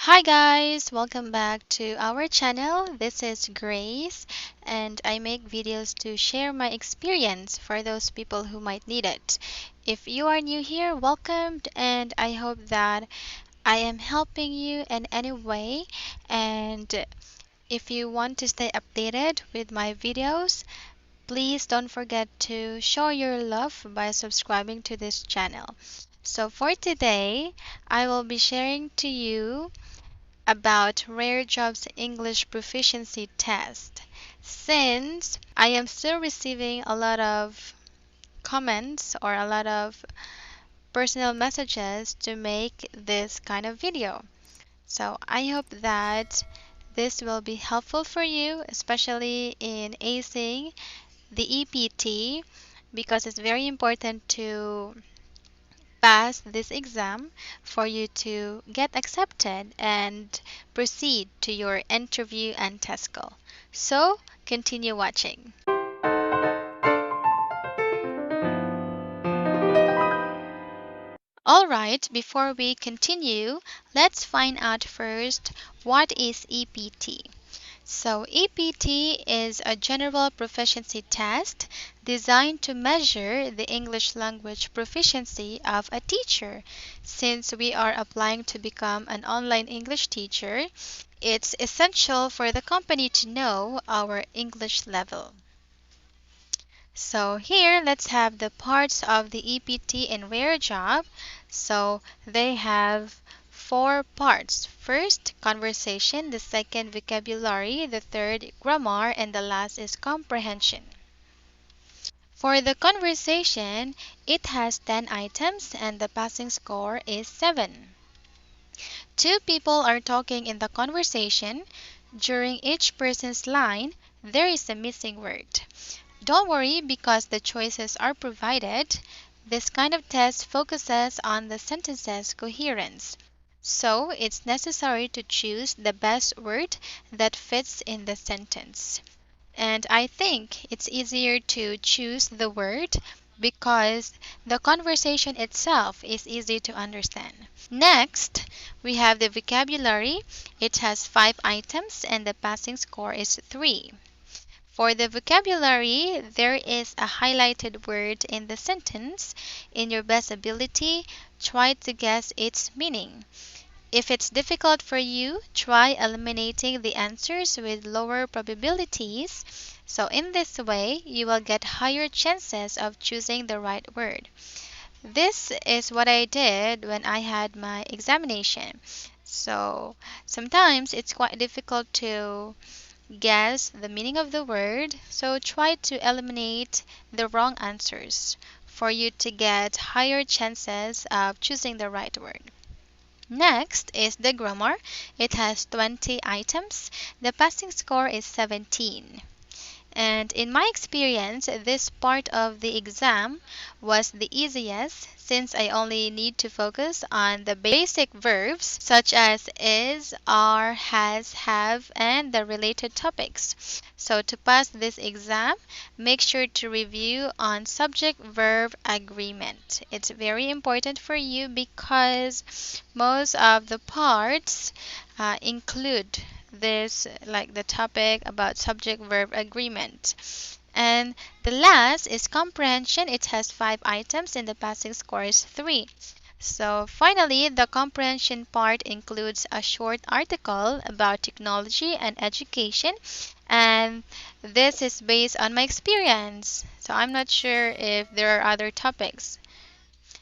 Hi guys, welcome back to our channel. This is Grace and I make videos to share my experience for those people who might need it. If you are new here, welcome and I hope that I am helping you in any way, and if you want to stay updated with my videos, please don't forget to show your love by subscribing to this channel. So for today, I will be sharing to you about Rarejob's English proficiency test. Since I am still receiving a lot of comments or a lot of personal messages to make this kind of video. So I hope that this will be helpful for you, especially in acing the EPT, because it's very important to pass this exam for you to get accepted and proceed to your interview and test call. So, continue watching. Alright, before we continue, let's find out first what is EPT. So, EPT is a general proficiency test designed to measure the English language proficiency of a teacher. Since we are applying to become an online English teacher, it's essential for the company to know our English level. So here, let's have the parts of the EPT in Rarejob. So they have four parts. First, conversation. The second, vocabulary. The third, grammar. And the last is comprehension. For the conversation, it has 10 items and the passing score is 7. Two people are talking in the conversation. During each person's line, there is a missing word. Don't worry because the choices are provided. This kind of test focuses on the sentence's coherence. So it's necessary to choose the best word that fits in the sentence. And I think it's easier to choose the word because the conversation itself is easy to understand. Next, we have the vocabulary. It has 5 items and the passing score is 3. For the vocabulary, there is a highlighted word in the sentence. In your best ability, try to guess its meaning. If it's difficult for you, try eliminating the answers with lower probabilities. So in this way, you will get higher chances of choosing the right word. This is what I did when I had my examination. So sometimes it's quite difficult to guess the meaning of the word, so try to eliminate the wrong answers for you to get higher chances of choosing the right word. Next is the grammar. It has 20 items. The passing score is 17. And in my experience, this part of the exam was the easiest since I only need to focus on the basic verbs such as is, are, has, have, and the related topics. So to pass this exam, make sure to review on subject-verb agreement. It's very important for you because most of the parts include this, like the topic about subject verb agreement. And the last is comprehension. It has 5 items and the passing score is 3. So finally, the comprehension part includes a short article about technology and education, and this is based on my experience. So I'm not sure if there are other topics.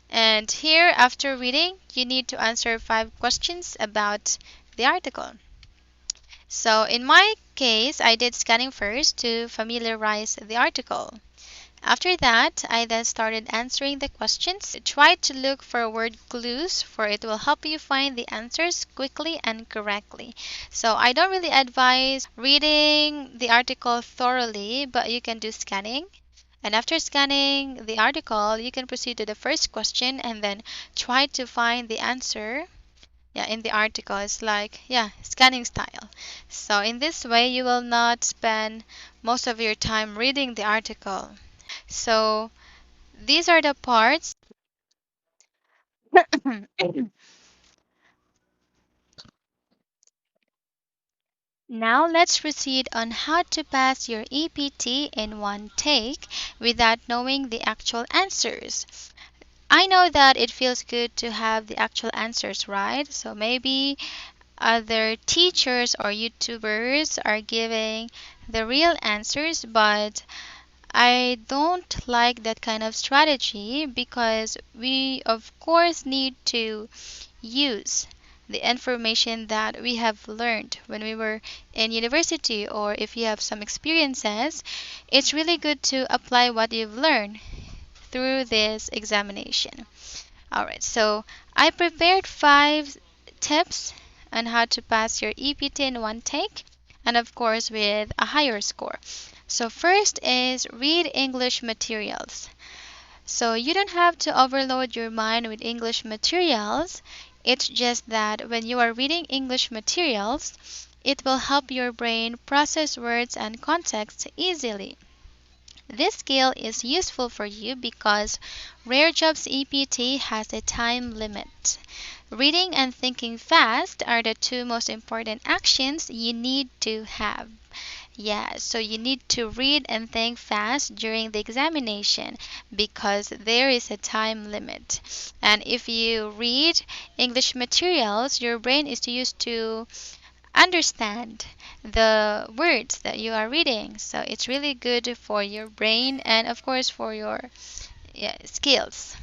And here, after reading, you need to answer 5 questions about the article. So in my case, I did scanning first to familiarize the article. After that, I then started answering the questions. Try to look for word clues for it will help you find the answers quickly and correctly. So I don't really advise reading the article thoroughly, but you can do scanning. And after scanning the article, you can proceed to the first question and then try to find the answer, in the article. It's like, scanning style. So in this way, you will not spend most of your time reading the article. So these are the parts. Now let's proceed on how to pass your EPT in one take without knowing the actual answers. I know that it feels good to have the actual answers, right? So maybe other teachers or YouTubers are giving the real answers, but I don't like that kind of strategy because we, of course, need to use the information that we have learned when we were in university, or if you have some experiences, it's really good to apply what you've learned through this examination. Alright, so I prepared 5 tips on how to pass your EPT in one take, and of course with a higher score. So first is read English materials. So you don't have to overload your mind with English materials. It's just that when you are reading English materials, it will help your brain process words and context easily. This skill is useful for you because Rarejob's EPT has a time limit. Reading and thinking fast are the two most important actions you need to have. Yeah, so you need to read and think fast during the examination because there is a time limit. And if you read English materials, your brain is used to understand the words that you are reading. So it's really good for your brain and, of course, for your skills.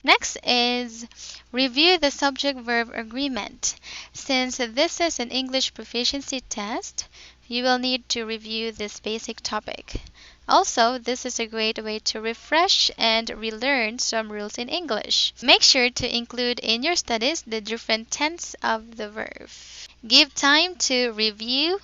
Next is review the subject verb agreement. Since this is an English proficiency test, you will need to review this basic topic. Also, this is a great way to refresh and relearn some rules in English. Make sure to include in your studies the different tense of the verb. Give time to review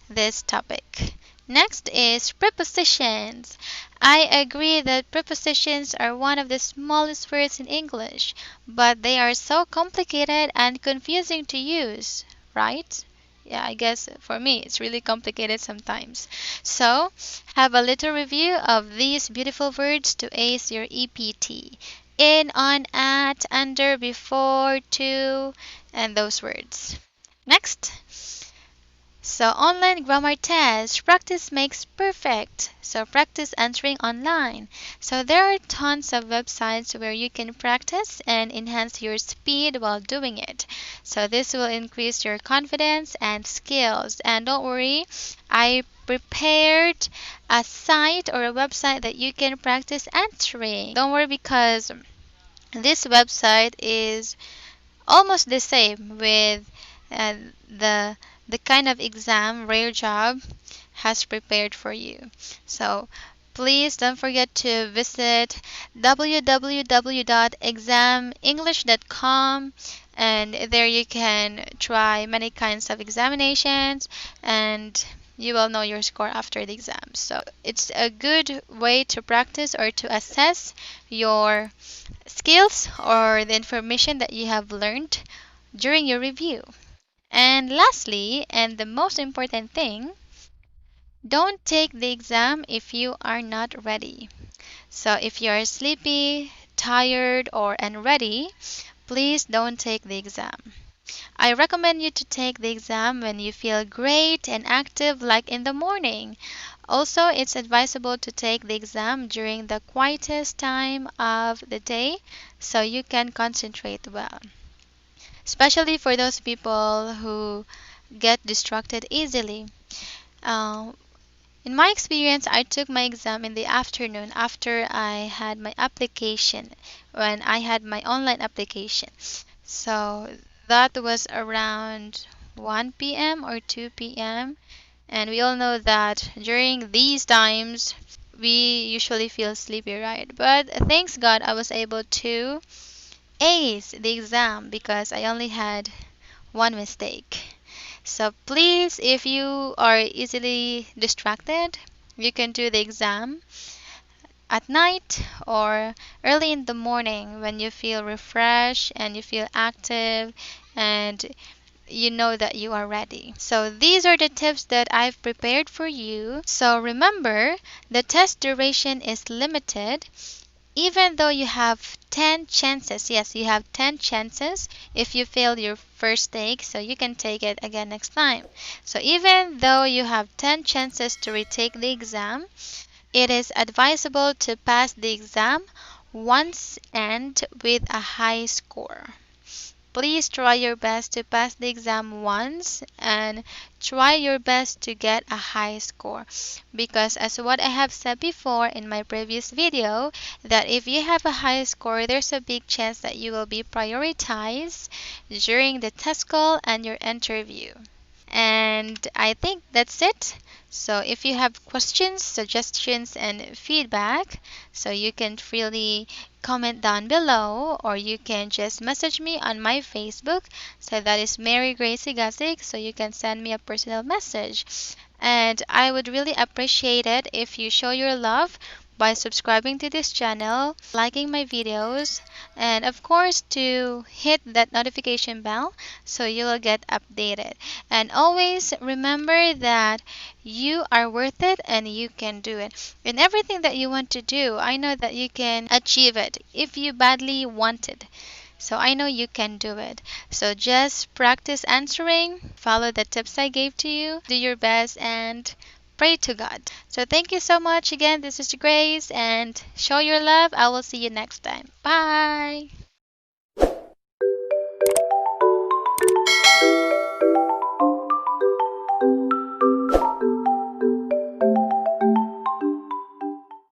this topic. Next is prepositions. I agree that prepositions are one of the smallest words in English, but they are so complicated and confusing to use, right? Yeah, I guess for me it's really complicated sometimes. So, have a little review of these beautiful words to ace your EPT. In, on, at, under, before, to, and those words. Next. So online grammar test, practice makes perfect. So practice answering online. So there are tons of websites where you can practice and enhance your speed while doing it. So this will increase your confidence and skills. And don't worry, I prepared a site or a website that you can practice answering. Don't worry because this website is almost the same with uh, the the kind of exam Rarejob has prepared for you. So please don't forget to visit www.examenglish.com, and there you can try many kinds of examinations and you will know your score after the exam. So it's a good way to practice or to assess your skills or the information that you have learned during your review. And lastly, and the most important thing, don't take the exam if you are not ready. So if you are sleepy, tired, or unready, please don't take the exam. I recommend you to take the exam when you feel great and active, like in the morning. Also, it's advisable to take the exam during the quietest time of the day so you can concentrate well, especially for those people who get distracted easily. Uh, in my experience, I took my exam in the afternoon after I had my application, when I had my online application. So that was around 1 p.m. or 2 p.m. And we all know that during these times, we usually feel sleepy, right? But thanks God, I was able to ace the exam because I only had one mistake. So please, if you are easily distracted, you can do the exam at night or early in the morning when you feel refreshed and you feel active and you know that you are ready. So these are the tips that I've prepared for you. So remember, the test duration is limited even though you have 10 chances, yes, you have 10 chances if you fail your first take, so you can take it again next time. So even though you have 10 chances to retake the exam, it is advisable to pass the exam once and with a high score. Please try your best to pass the exam once and try your best to get a high score. Because as what I have said before in my previous video, that if you have a high score, there's a big chance that you will be prioritized during the test call and your interview. And I think that's it. So if you have questions, suggestions, and feedback, so you can freely comment down below, or you can just message me on my Facebook. So that is Mary Gracie Gasic. So you can send me a personal message. And I would really appreciate it if you show your love by subscribing to this channel, liking my videos, and of course to hit that notification bell so you will get updated. And always remember that you are worth it and you can do it. In everything that you want to do, I know that you can achieve it if you badly want it. So I know you can do it. So just practice answering, follow the tips I gave to you, do your best, and pray to God. So thank you so much again. This is Grace, and show your love. I will see you next time. Bye.